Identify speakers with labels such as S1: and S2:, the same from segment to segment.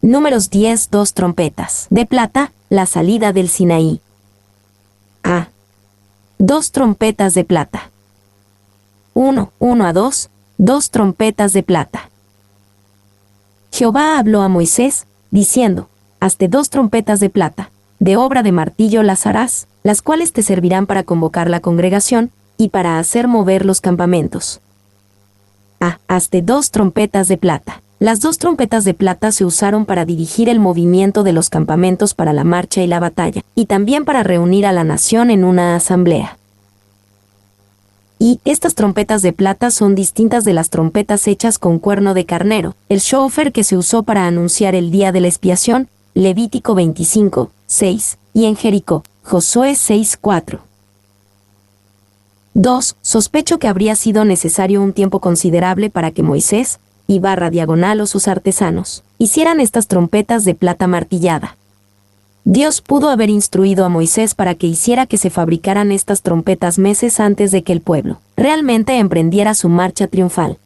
S1: Números 10, 2 trompetas. De plata, la salida del Sinaí. A. 2 trompetas de plata. 1 a 2, 2 trompetas de plata. Jehová habló a Moisés, diciendo, hazte 2 trompetas de plata, de obra de martillo las harás, las cuales te servirán para convocar la congregación, y para hacer mover los campamentos. A. Hazte 2 trompetas de plata. Las 2 trompetas de plata se usaron para dirigir el movimiento de los campamentos para la marcha y la batalla, y también para reunir a la nación en una asamblea. Y estas trompetas de plata son distintas de las trompetas hechas con cuerno de carnero, el shofar que se usó para anunciar el día de la expiación, Levítico 25, 6, y en Jericó, Josué 6, 4. 2. Sospecho que habría sido necesario un tiempo considerable para que Moisés, y /diagonal o sus artesanos, hicieran estas trompetas de plata martillada. Dios pudo haber instruido a Moisés para que hiciera que se fabricaran estas trompetas meses antes de que el pueblo realmente emprendiera su marcha triunfal.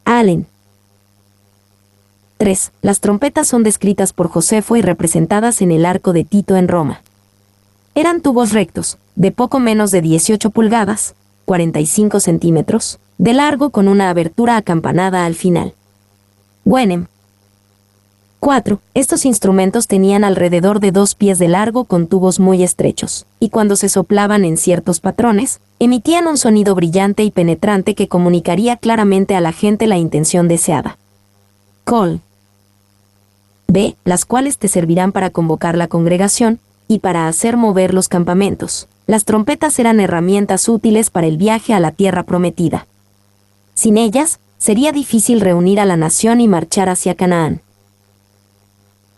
S1: Allen. 3. Las trompetas son descritas por Josefo y representadas en el arco de Tito en Roma. Eran tubos rectos, de poco menos de 18 pulgadas, 45 centímetros, de largo con una abertura acampanada al final. Wenham. 4. Estos instrumentos tenían alrededor de 2 pies de largo con tubos muy estrechos, y cuando se soplaban en ciertos patrones, emitían un sonido brillante y penetrante que comunicaría claramente a la gente la intención deseada. Cole. B. Las cuales te servirán para convocar la congregación, y para hacer mover los campamentos. Las trompetas eran herramientas útiles para el viaje a la tierra prometida. Sin ellas, sería difícil reunir a la nación y marchar hacia Canaán.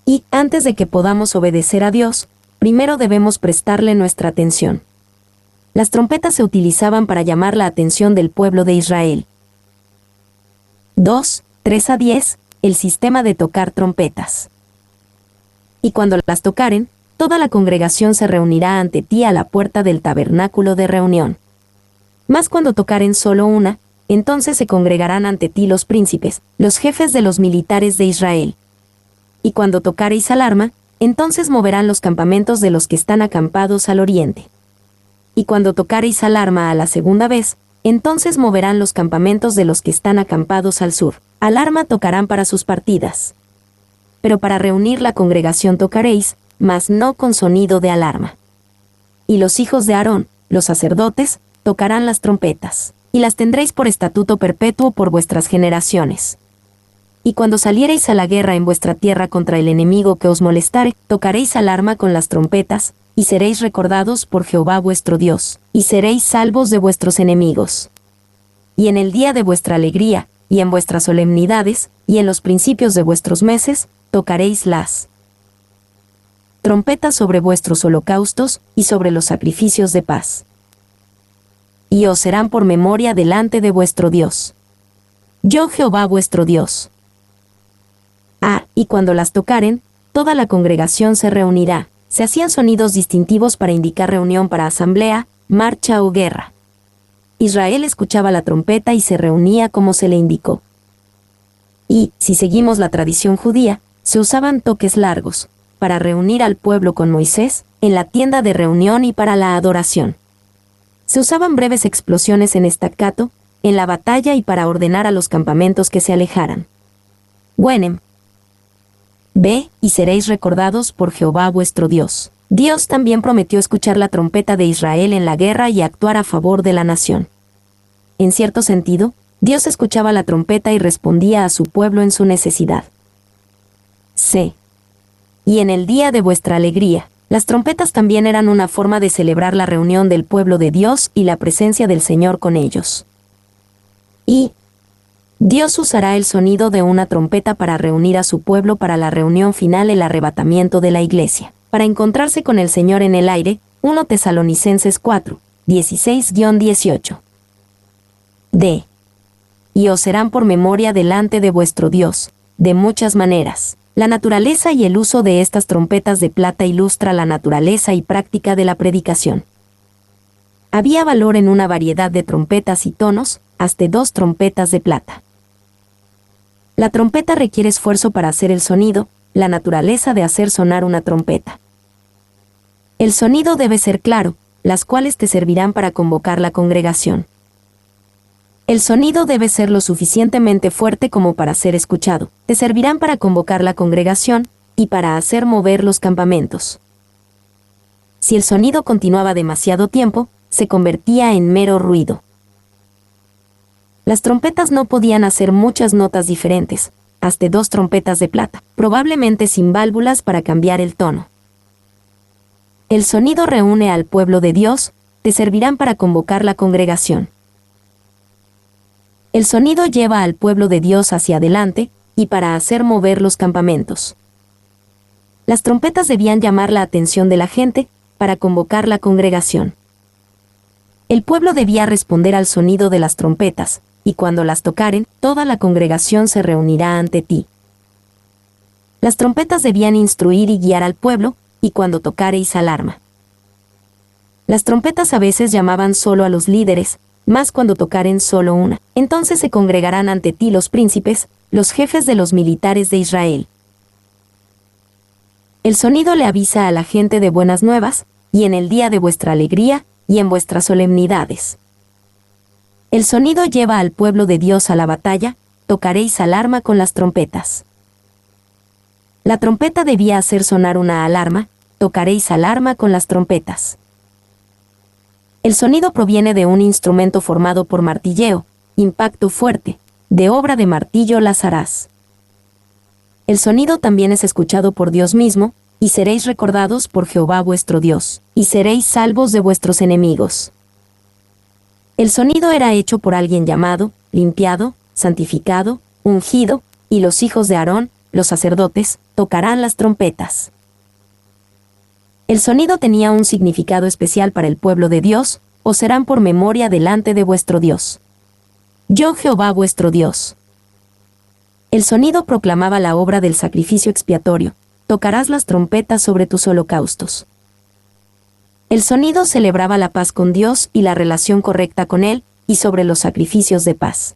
S1: Y, antes de que podamos obedecer a Dios, primero debemos prestarle nuestra atención. Las trompetas se utilizaban para llamar la atención del pueblo de Israel. 2, 3 a 10, el sistema de tocar trompetas. Y cuando las tocaren, toda la congregación se reunirá ante ti a la puerta del tabernáculo de reunión. Mas cuando tocaren solo una, entonces se congregarán ante ti los príncipes, los jefes de los militares de Israel. Y cuando tocareis alarma, entonces moverán los campamentos de los que están acampados al oriente. Y cuando tocareis alarma a la segunda vez, entonces moverán los campamentos de los que están acampados al sur. Alarma tocarán para sus partidas. Pero para reunir la congregación tocaréis, mas no con sonido de alarma. Y los hijos de Aarón, los sacerdotes, tocarán las trompetas, y las tendréis por estatuto perpetuo por vuestras generaciones. Y cuando saliereis a la guerra en vuestra tierra contra el enemigo que os molestare, tocaréis alarma con las trompetas, y seréis recordados por Jehová vuestro Dios, y seréis salvos de vuestros enemigos. Y en el día de vuestra alegría, y en vuestras solemnidades, y en los principios de vuestros meses, tocaréis las trompetas sobre vuestros holocaustos, y sobre los sacrificios de paz. Y os serán por memoria delante de vuestro Dios. Yo Jehová vuestro Dios. Y cuando las tocaren, toda la congregación se reunirá. Se hacían sonidos distintivos para indicar reunión para asamblea, marcha o guerra. Israel escuchaba la trompeta y se reunía como se le indicó. Y, si seguimos la tradición judía, se usaban toques largos, para reunir al pueblo con Moisés, en la tienda de reunión y para la adoración. Se usaban breves explosiones en estacato, en la batalla y para ordenar a los campamentos que se alejaran. Wenham. B. Y seréis recordados por Jehová vuestro Dios. Dios también prometió escuchar la trompeta de Israel en la guerra y actuar a favor de la nación. En cierto sentido, Dios escuchaba la trompeta y respondía a su pueblo en su necesidad. C. Y en el día de vuestra alegría, las trompetas también eran una forma de celebrar la reunión del pueblo de Dios y la presencia del Señor con ellos. Y Dios usará el sonido de una trompeta para reunir a su pueblo para la reunión final, el arrebatamiento de la iglesia, para encontrarse con el Señor en el aire, 1 Tesalonicenses 4, 16-18. D. Y os serán por memoria delante de vuestro Dios, de muchas maneras. La naturaleza y el uso de estas trompetas de plata ilustra la naturaleza y práctica de la predicación. Había valor en una variedad de trompetas y tonos, hasta 2 trompetas de plata. La trompeta requiere esfuerzo para hacer el sonido, la naturaleza de hacer sonar una trompeta. El sonido debe ser claro, las cuales te servirán para convocar la congregación. El sonido debe ser lo suficientemente fuerte como para ser escuchado. Te servirán para convocar la congregación y para hacer mover los campamentos. Si el sonido continuaba demasiado tiempo, se convertía en mero ruido. Las trompetas no podían hacer muchas notas diferentes, hasta 2 trompetas de plata, probablemente sin válvulas para cambiar el tono. El sonido reúne al pueblo de Dios, te servirán para convocar la congregación. El sonido lleva al pueblo de Dios hacia adelante y para hacer mover los campamentos. Las trompetas debían llamar la atención de la gente para convocar la congregación. El pueblo debía responder al sonido de las trompetas, y cuando las tocaren, toda la congregación se reunirá ante ti. Las trompetas debían instruir y guiar al pueblo, y cuando tocareis alarma. Las trompetas a veces llamaban solo a los líderes, mas cuando tocaren solo una, entonces se congregarán ante ti los príncipes, los jefes de los militares de Israel. El sonido le avisa a la gente de buenas nuevas, y en el día de vuestra alegría, y en vuestras solemnidades. El sonido lleva al pueblo de Dios a la batalla, tocaréis alarma con las trompetas. La trompeta debía hacer sonar una alarma, tocaréis alarma con las trompetas. El sonido proviene de un instrumento formado por martilleo, impacto fuerte, de obra de martillo las harás. El sonido también es escuchado por Dios mismo, y seréis recordados por Jehová vuestro Dios, y seréis salvos de vuestros enemigos. El sonido era hecho por alguien llamado, limpiado, santificado, ungido, y los hijos de Aarón, los sacerdotes, tocarán las trompetas. El sonido tenía un significado especial para el pueblo de Dios, os serán por memoria delante de vuestro Dios. Yo Jehová vuestro Dios. El sonido proclamaba la obra del sacrificio expiatorio, tocarás las trompetas sobre tus holocaustos. El sonido celebraba la paz con Dios y la relación correcta con Él, y sobre los sacrificios de paz.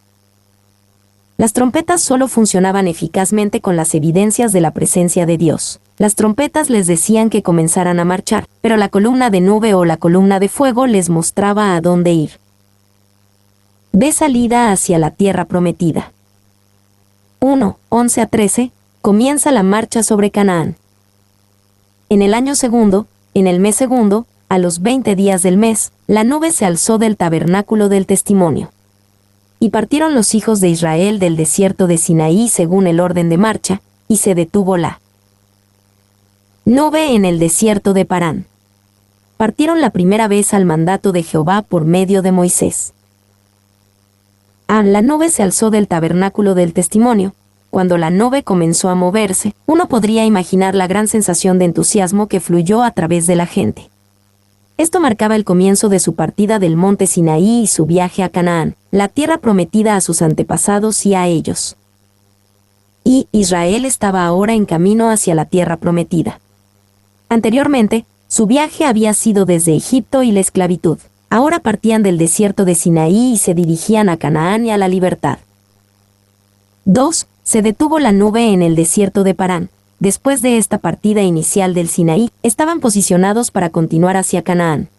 S1: Las trompetas solo funcionaban eficazmente con las evidencias de la presencia de Dios. Las trompetas les decían que comenzaran a marchar, pero la columna de nube o la columna de fuego les mostraba a dónde ir. De salida hacia la tierra prometida. 1:11-13, comienza la marcha sobre Canaán. En el año segundo, en el mes segundo, a los 20 días del mes, la nube se alzó del tabernáculo del testimonio. Y partieron los hijos de Israel del desierto de Sinaí según el orden de marcha, y se detuvo la nube en el desierto de Parán. Partieron la primera vez al mandato de Jehová por medio de Moisés. La nube se alzó del tabernáculo del testimonio. Cuando la nube comenzó a moverse, uno podría imaginar la gran sensación de entusiasmo que fluyó a través de la gente. Esto marcaba el comienzo de su partida del monte Sinaí y su viaje a Canaán, la tierra prometida a sus antepasados y a ellos. Y Israel estaba ahora en camino hacia la tierra prometida. Anteriormente, su viaje había sido desde Egipto y la esclavitud. Ahora partían del desierto de Sinaí y se dirigían a Canaán y a la libertad. 2. Se detuvo la nube en el desierto de Parán. Después de esta partida inicial del Sinaí, estaban posicionados para continuar hacia Canaán.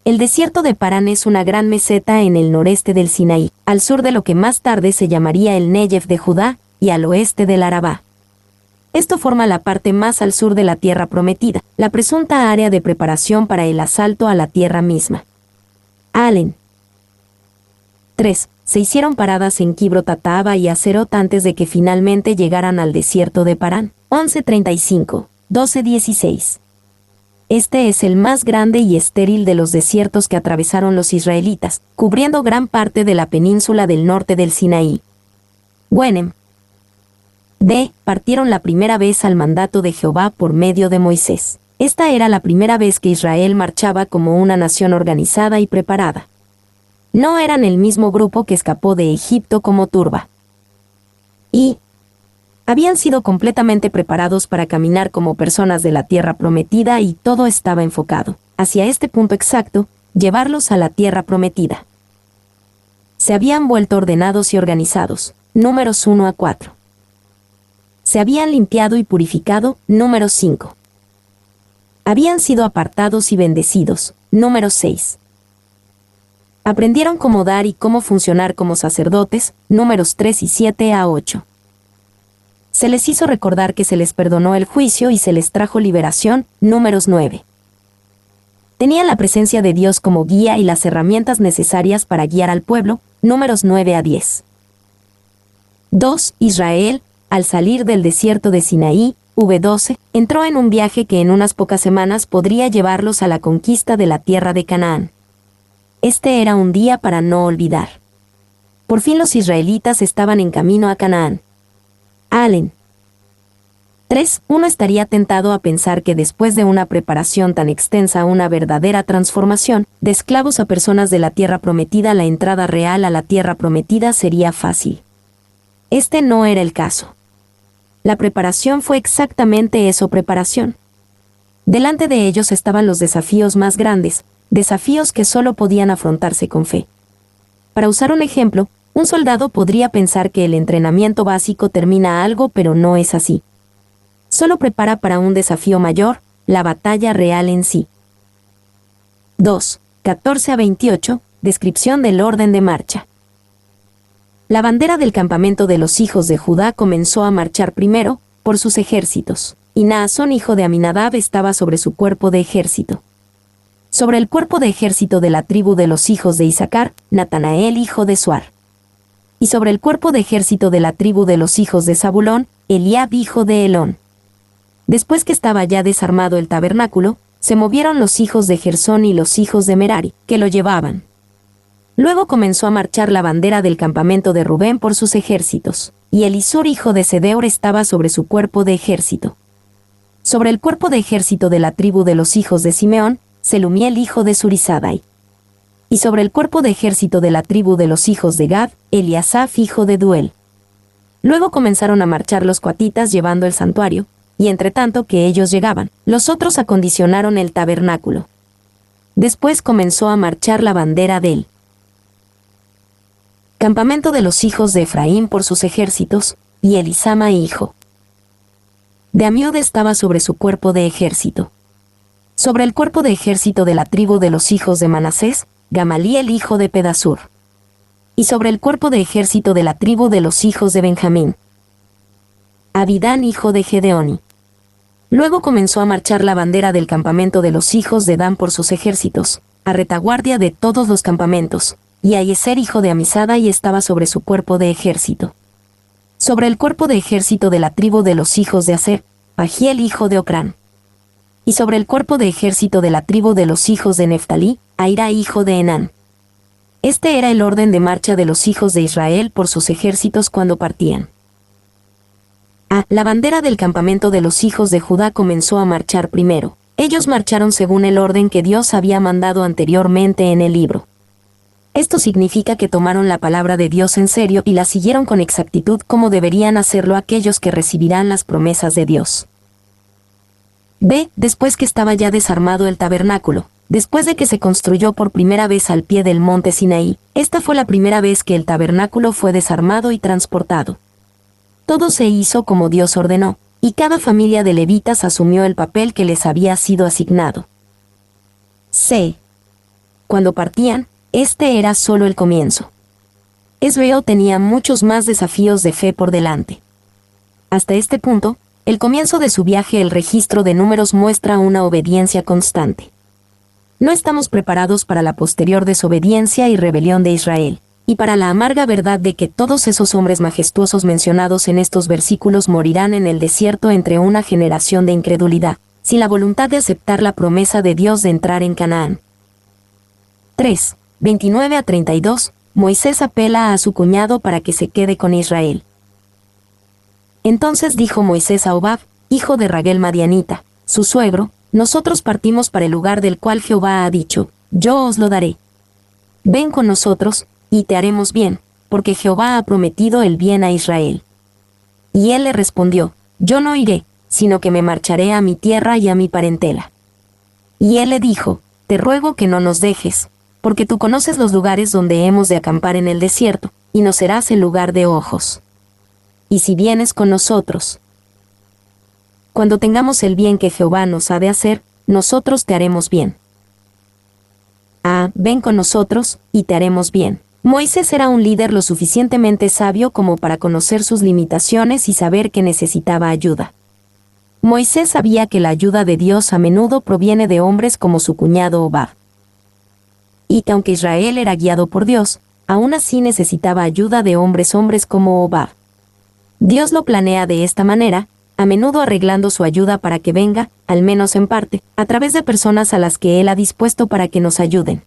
S1: El desierto de Parán es una gran meseta en el noreste del Sinaí, al sur de lo que más tarde se llamaría el Negev de Judá, y al oeste del Arabá. Esto forma la parte más al sur de la tierra prometida, la presunta área de preparación para el asalto a la tierra misma. Allen. 3. Se hicieron paradas en Kibrot Hataava y Haserot antes de que finalmente llegaran al desierto de Parán. 11:35, 12:16. Este es el más grande y estéril de los desiertos que atravesaron los israelitas, cubriendo gran parte de la península del norte del Sinaí. Gwenem. D. Partieron la primera vez al mandato de Jehová por medio de Moisés. Esta era la primera vez que Israel marchaba como una nación organizada y preparada. No eran el mismo grupo que escapó de Egipto como turba. Y habían sido completamente preparados para caminar como personas de la tierra prometida y todo estaba enfocado, hacia este punto exacto, llevarlos a la tierra prometida. Se habían vuelto ordenados y organizados. Números 1-4. Se habían limpiado y purificado. Número 5. Habían sido apartados y bendecidos. Número 6. Aprendieron cómo dar y cómo funcionar como sacerdotes. Números 3 y 7 a 8. Se les hizo recordar que se les perdonó el juicio y se les trajo liberación. Números 9. Tenían la presencia de Dios como guía y las herramientas necesarias para guiar al pueblo. Números 9 a 10. 2. Israel, al salir del desierto de Sinaí, v12, entró en un viaje que en unas pocas semanas podría llevarlos a la conquista de la tierra de Canaán. Este era un día para no olvidar. Por fin los israelitas estaban en camino a Canaán. Allen. 3. Uno estaría tentado a pensar que después de una preparación tan extensa, una verdadera transformación, de esclavos a personas de la tierra prometida, la entrada real a la tierra prometida sería fácil. Este no era el caso. La preparación fue exactamente eso, preparación. Delante de ellos estaban los desafíos más grandes, desafíos que solo podían afrontarse con fe. Para usar un ejemplo, un soldado podría pensar que el entrenamiento básico termina algo, pero no es así. Solo prepara para un desafío mayor, la batalla real en sí. 2. 14 a 28, descripción del orden de marcha. La bandera del campamento de los hijos de Judá comenzó a marchar primero, por sus ejércitos, y Naasón hijo de Aminadab estaba sobre su cuerpo de ejército. Sobre el cuerpo de ejército de la tribu de los hijos de Isaacar, Natanael hijo de Suar. Y sobre el cuerpo de ejército de la tribu de los hijos de Zabulón, Eliab hijo de Elón. Después que estaba ya desarmado el tabernáculo, se movieron los hijos de Gersón y los hijos de Merari, que lo llevaban. Luego comenzó a marchar la bandera del campamento de Rubén por sus ejércitos, y Elisur hijo de Sedeur estaba sobre su cuerpo de ejército. Sobre el cuerpo de ejército de la tribu de los hijos de Simeón, Selumiel hijo de Surisadai. Y sobre el cuerpo de ejército de la tribu de los hijos de Gad, Eliasaf hijo de Duel. Luego comenzaron a marchar los coatitas llevando el santuario, y entre tanto que ellos llegaban, los otros acondicionaron el tabernáculo. Después comenzó a marchar la bandera del campamento de los hijos de Efraín por sus ejércitos, y Elisama hijo de Amiud estaba sobre su cuerpo de ejército. Sobre el cuerpo de ejército de la tribu de los hijos de Manasés, Gamaliel hijo de Pedasur. Y sobre el cuerpo de ejército de la tribu de los hijos de Benjamín, Abidán hijo de Gedeoni. Luego comenzó a marchar la bandera del campamento de los hijos de Dan por sus ejércitos, a retaguardia de todos los campamentos, y Aiezer hijo de Amisadai estaba sobre su cuerpo de ejército. Sobre el cuerpo de ejército de la tribu de los hijos de Aser, Pagiel hijo de Ocrán. Y sobre el cuerpo de ejército de la tribu de los hijos de Neftalí, Aira hijo de Enán. Este era el orden de marcha de los hijos de Israel por sus ejércitos cuando partían. La bandera del campamento de los hijos de Judá comenzó a marchar primero. Ellos marcharon según el orden que Dios había mandado anteriormente en el libro. Esto significa que tomaron la palabra de Dios en serio y la siguieron con exactitud como deberían hacerlo aquellos que recibirán las promesas de Dios. B. Después que estaba ya desarmado el tabernáculo, después de que se construyó por primera vez al pie del monte Sinaí, esta fue la primera vez que el tabernáculo fue desarmado y transportado. Todo se hizo como Dios ordenó, y cada familia de levitas asumió el papel que les había sido asignado. C. Cuando partían, este era solo el comienzo. Israel tenía muchos más desafíos de fe por delante. Hasta este punto, el comienzo de su viaje, el registro de números muestra una obediencia constante. No estamos preparados para la posterior desobediencia y rebelión de Israel, y para la amarga verdad de que todos esos hombres majestuosos mencionados en estos versículos morirán en el desierto entre una generación de incredulidad, sin la voluntad de aceptar la promesa de Dios de entrar en Canaán. 3. 29 a 32, Moisés apela a su cuñado para que se quede con Israel. Entonces dijo Moisés a Hobab, hijo de Raguel Madianita, su suegro, nosotros partimos para el lugar del cual Jehová ha dicho, yo os lo daré. Ven con nosotros, y te haremos bien, porque Jehová ha prometido el bien a Israel. Y él le respondió, yo no iré, sino que me marcharé a mi tierra y a mi parentela. Y él le dijo, te ruego que no nos dejes, porque tú conoces los lugares donde hemos de acampar en el desierto, y nos serás el lugar de ojos. Y si vienes con nosotros, cuando tengamos el bien que Jehová nos ha de hacer, nosotros te haremos bien. Ven con nosotros, y te haremos bien. Moisés era un líder lo suficientemente sabio como para conocer sus limitaciones y saber que necesitaba ayuda. Moisés sabía que la ayuda de Dios a menudo proviene de hombres como su cuñado Hobab. Y que aunque Israel era guiado por Dios, aún así necesitaba ayuda de hombres como Hobab. Dios lo planea de esta manera, a menudo arreglando su ayuda para que venga, al menos en parte, a través de personas a las que Él ha dispuesto para que nos ayuden.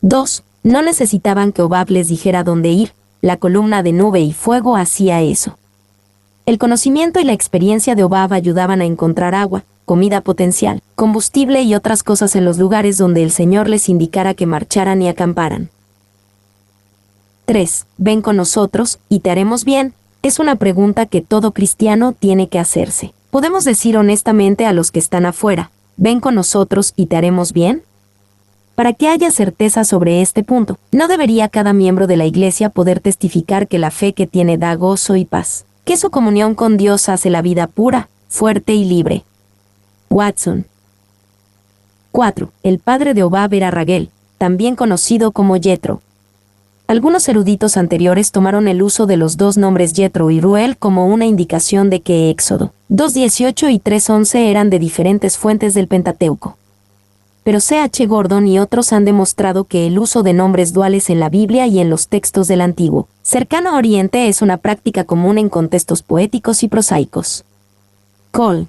S1: 2. No necesitaban que Hobab les dijera dónde ir, la columna de nube y fuego hacía eso. El conocimiento y la experiencia de Hobab ayudaban a encontrar agua, comida potencial, combustible y otras cosas en los lugares donde el Señor les indicara que marcharan y acamparan. 3. Ven con nosotros, y te haremos bien, es una pregunta que todo cristiano tiene que hacerse. ¿Podemos decir honestamente a los que están afuera, ven con nosotros y te haremos bien? Para que haya certeza sobre este punto, ¿no debería cada miembro de la Iglesia poder testificar que la fe que tiene da gozo y paz, que su comunión con Dios hace la vida pura, fuerte y libre? Watson. 4. El padre de Hobab era Raguel, también conocido como Jethro. Algunos eruditos anteriores tomaron el uso de los dos nombres Jethro y Ruel como una indicación de que Éxodo 2:18 y 3:11 eran de diferentes fuentes del Pentateuco. Pero C.H. Gordon y otros han demostrado que el uso de nombres duales en la Biblia y en los textos del Antiguo, Cercano Oriente es una práctica común en contextos poéticos y prosaicos. Cole.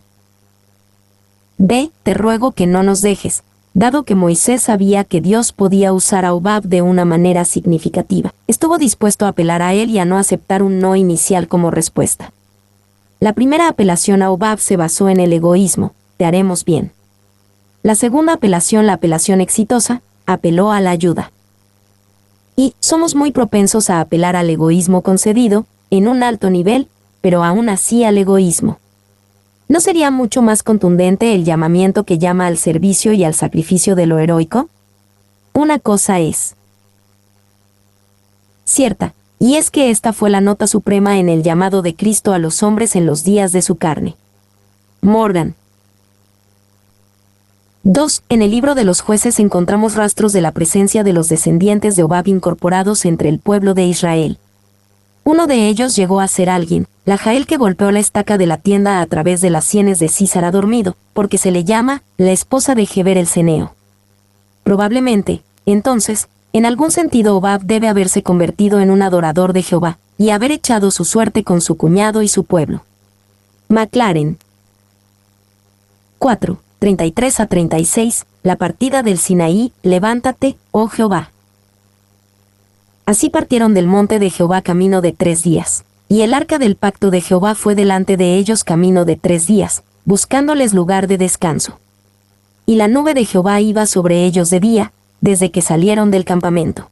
S1: B. Te ruego que no nos dejes, dado que Moisés sabía que Dios podía usar a Hobab de una manera significativa. Estuvo dispuesto a apelar a él y a no aceptar un no inicial como respuesta. La primera apelación a Hobab se basó en el egoísmo, te haremos bien. La segunda apelación, la apelación exitosa, apeló a la ayuda. Y somos muy propensos a apelar al egoísmo concedido, en un alto nivel, pero aún así al egoísmo. ¿No sería mucho más contundente el llamamiento que llama al servicio y al sacrificio de lo heroico? Una cosa es cierta, y es que esta fue la nota suprema en el llamado de Cristo a los hombres en los días de su carne. Morgan. 2. En el libro de los jueces encontramos rastros de la presencia de los descendientes de Hobab incorporados entre el pueblo de Israel. Uno de ellos llegó a ser alguien, la Jael que golpeó la estaca de la tienda a través de las sienes de Sísara dormido, porque se le llama la esposa de Geber el Ceneo. Probablemente, entonces, en algún sentido Hobab debe haberse convertido en un adorador de Jehová, y haber echado su suerte con su cuñado y su pueblo. McLaren. 4. 33 a 36, la partida del Sinaí, levántate, oh Jehová. Así partieron del monte de Jehová camino de 3 días, y el arca del pacto de Jehová fue delante de ellos camino de 3 días, buscándoles lugar de descanso. Y la nube de Jehová iba sobre ellos de día, desde que salieron del campamento.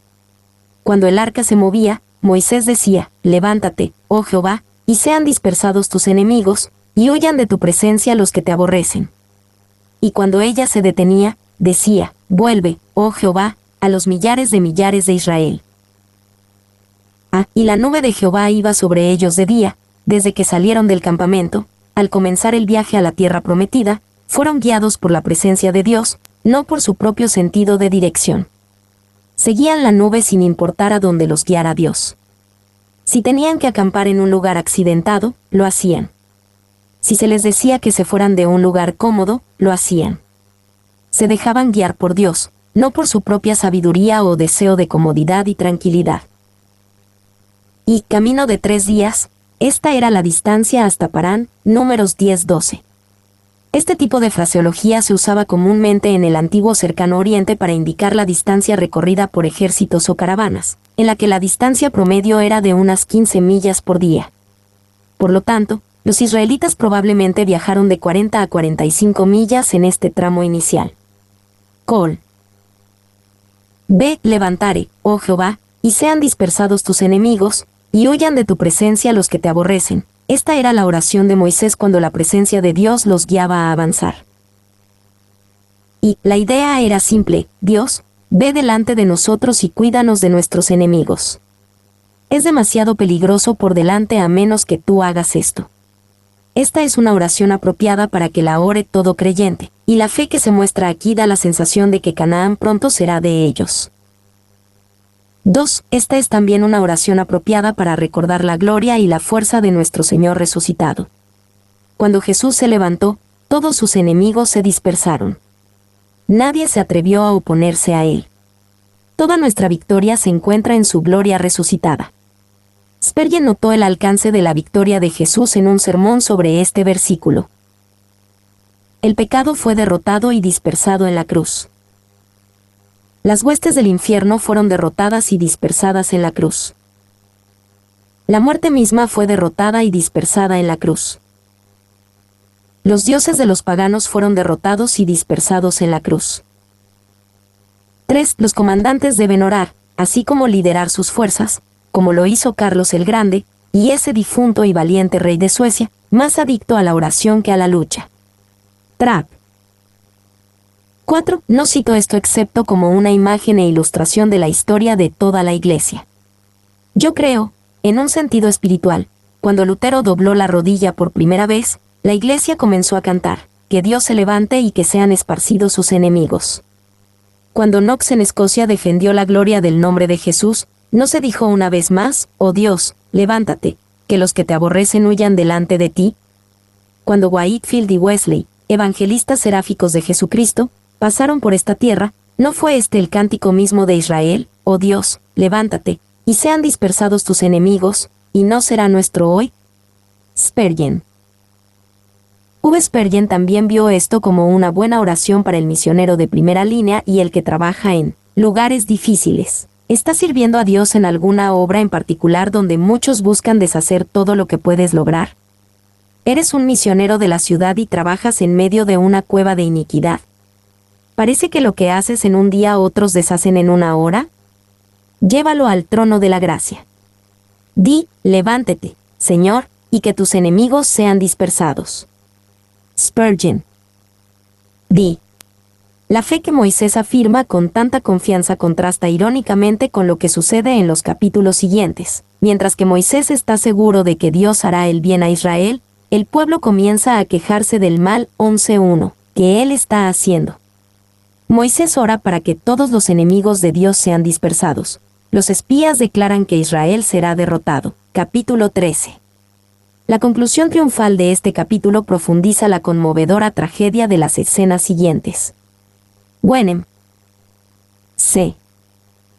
S1: Cuando el arca se movía, Moisés decía, levántate, oh Jehová, y sean dispersados tus enemigos, y huyan de tu presencia los que te aborrecen. Y cuando ella se detenía, decía, vuelve, oh Jehová, a los millares de Israel. Y la nube de Jehová iba sobre ellos de día, desde que salieron del campamento, al comenzar el viaje a la tierra prometida, fueron guiados por la presencia de Dios, no por su propio sentido de dirección. Seguían la nube sin importar a dónde los guiara Dios. Si tenían que acampar en un lugar accidentado, lo hacían. Si se les decía que se fueran de un lugar cómodo, lo hacían. Se dejaban guiar por Dios, no por su propia sabiduría o deseo de comodidad y tranquilidad. Y camino de 3 días, esta era la distancia hasta Parán, Números 10:12. Este tipo de fraseología se usaba comúnmente en el antiguo Cercano Oriente para indicar la distancia recorrida por ejércitos o caravanas, en la que la distancia promedio era de unas 15 millas por día. Por lo tanto, los israelitas probablemente viajaron de 40 a 45 millas en este tramo inicial. Col. Ve, levantare, oh Jehová, y sean dispersados tus enemigos, y huyan de tu presencia los que te aborrecen. Esta era la oración de Moisés cuando la presencia de Dios los guiaba a avanzar. Y la idea era simple, Dios, ve delante de nosotros y cuídanos de nuestros enemigos. Es demasiado peligroso por delante a menos que tú hagas esto. esta es una oración apropiada para que la ore todo creyente, y la fe que se muestra aquí da la sensación de que Canaán pronto será de ellos. 2. Esta es también una oración apropiada para recordar la gloria y la fuerza de nuestro Señor resucitado. Cuando Jesús se levantó, todos sus enemigos se dispersaron. Nadie se atrevió a oponerse a él. Toda nuestra victoria se encuentra en su gloria resucitada. Spurgeon notó el alcance de la victoria de Jesús en un sermón sobre este versículo. El pecado fue derrotado y dispersado en la cruz. Las huestes del infierno fueron derrotadas y dispersadas en la cruz. La muerte misma fue derrotada y dispersada en la cruz. Los dioses de los paganos fueron derrotados y dispersados en la cruz. 3. Los comandantes deben orar, así como liderar sus fuerzas, como lo hizo Carlos el Grande, y ese difunto y valiente rey de Suecia, más adicto a la oración que a la lucha. Trapp. 4. No cito esto excepto como una imagen e ilustración de la historia de toda la Iglesia. Yo creo, en un sentido espiritual, cuando Lutero dobló la rodilla por primera vez, la Iglesia comenzó a cantar, que Dios se levante y que sean esparcidos sus enemigos. Cuando Knox en Escocia defendió la gloria del nombre de Jesús, no se dijo una vez más, oh Dios, levántate, que los que te aborrecen huyan delante de ti. Cuando Whitefield y Wesley, evangelistas seráficos de Jesucristo, pasaron por esta tierra, ¿no fue este el cántico mismo de Israel? Oh Dios, levántate, y sean dispersados tus enemigos, y no será nuestro hoy. Spurgeon. Spurgeon también vio esto como una buena oración para el misionero de primera línea y el que trabaja en lugares difíciles. ¿Estás sirviendo a Dios en alguna obra en particular donde muchos buscan deshacer todo lo que puedes lograr? ¿Eres un misionero de la ciudad y trabajas en medio de una cueva de iniquidad? ¿Parece que lo que haces en un día otros deshacen en una hora? Llévalo al trono de la gracia. Di, levántate, Señor, y que tus enemigos sean dispersados. Spurgeon. Di. La fe que Moisés afirma con tanta confianza contrasta irónicamente con lo que sucede en los capítulos siguientes. Mientras que Moisés está seguro de que Dios hará el bien a Israel, el pueblo comienza a quejarse del mal 11:1 que él está haciendo. Moisés ora para que todos los enemigos de Dios sean dispersados. Los espías declaran que Israel será derrotado. Capítulo 13. La conclusión triunfal de este capítulo profundiza la conmovedora tragedia de las escenas siguientes. Wenham. C.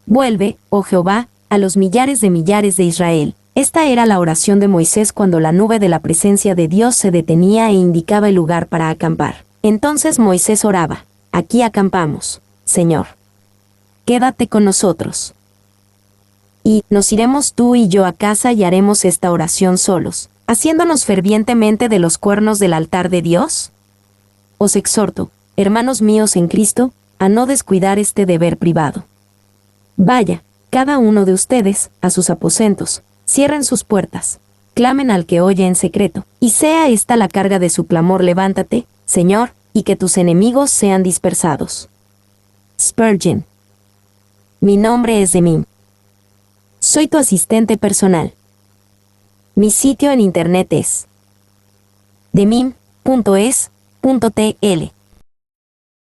S1: Vuelve, oh Jehová, a los millares de Israel. Esta era la oración de Moisés cuando la nube de la presencia de Dios se detenía e indicaba el lugar para acampar. Entonces Moisés oraba, aquí acampamos, Señor. Quédate con nosotros. Y nos iremos tú y yo a casa y haremos esta oración solos, haciéndonos fervientemente de los cuernos del altar de Dios. Os exhorto, hermanos míos en Cristo, a no descuidar este deber privado. Vaya, cada uno de ustedes, a sus aposentos, cierren sus puertas, clamen al que oye en secreto, y sea esta la carga de su clamor: levántate, Señor, y que tus enemigos sean dispersados. Spurgeon. Mi nombre es Demim. Soy tu asistente personal. Mi sitio en internet es demim.es.tl.